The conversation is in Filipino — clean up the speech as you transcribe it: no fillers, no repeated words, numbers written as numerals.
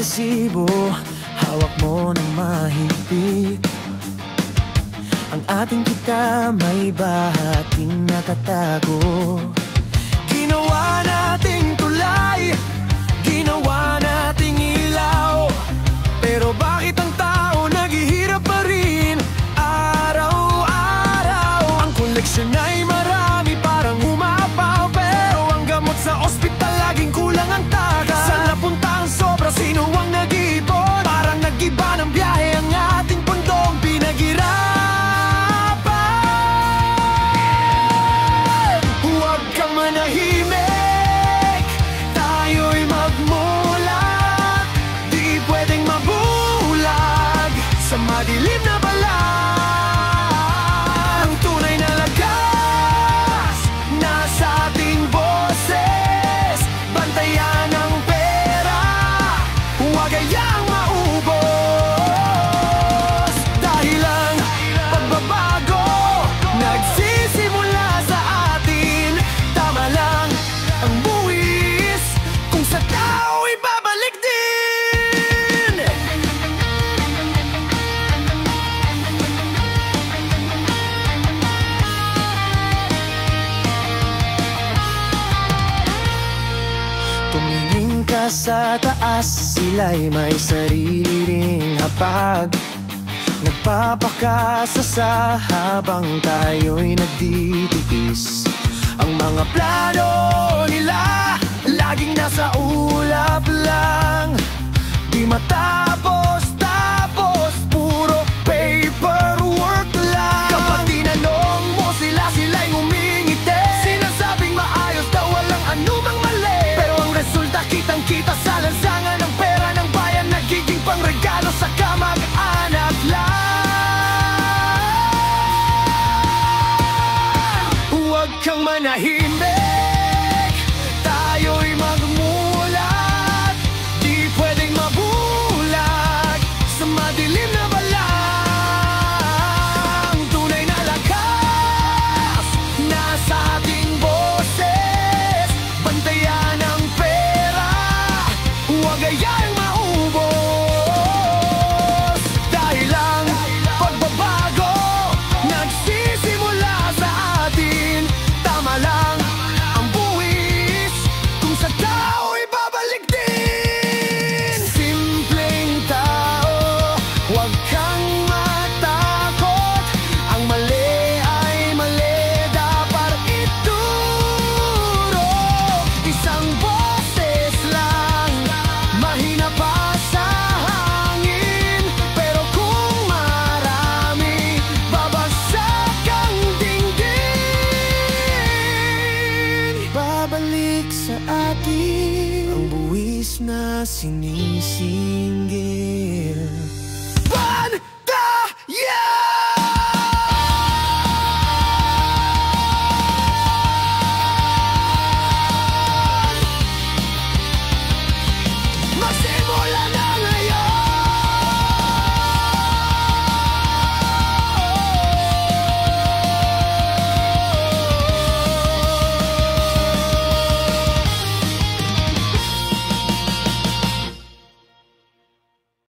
resibo, hawak mo ng mahigpit. Ang ating kita may bahating nakatago. Ginawa nating tulay, ginawa nating ilaw, pero bakit ang tao naghihirap pa rin araw-araw? Ang koleksyon ay marami, parang umapaw, pero ang gamot sa ospital laging kulang ang taga. Saan napunta ang sobra? Sino ang nag-iipon? Parang nag-iba ng biyahe ang ating pundong pinaghirapan. Huwag kang manahimik, tayo'y magmulat. Di pwedeng mabulag sa madilim na balang. Ang tunay na lakas nasa ating boses. Bantayan ang pera, huwag hayang maubos. Dahil ang pagbabago nagsisimula sa atin. Tama lang ang buwis kung sa tao ibabalik din. Tumingin ka sa taas, sila'y may sarili ring hapag. Nagpapakasa sa habang tayo'y nagtitiis. Ang mga plano nila laging nasa ulap lang. Di matapos-tapos, puro paperwork lang. Kapag tinanong mo sila, sila'y ngumingiti. Sinasabing maayos daw, walang anumang mali. Pero ang resulta kitang-kita sa lansangan ng pera ng bayan. Nagiging pangregalo sa kamag-anak lang. Huwag kang manahimik, tayo'y magmulat. Di pwedeng mabulag sa madilim na balang. Tunay na lakas nasa ating boses. Bantayan ang pera, huwag hayang maubos. Dahil ang pagbabago nagsisimula sa atin. Tama lang ang buwis kung sa tao ibabalik din. Simpleng tao, huwag kang matakot. Ang mali ay mali, dapat ituro. Isang boses lang, mahina pa sa hangin, pero kung marami, babagsak ang dingding. Babalik sa atin ang buwis na sinisingit.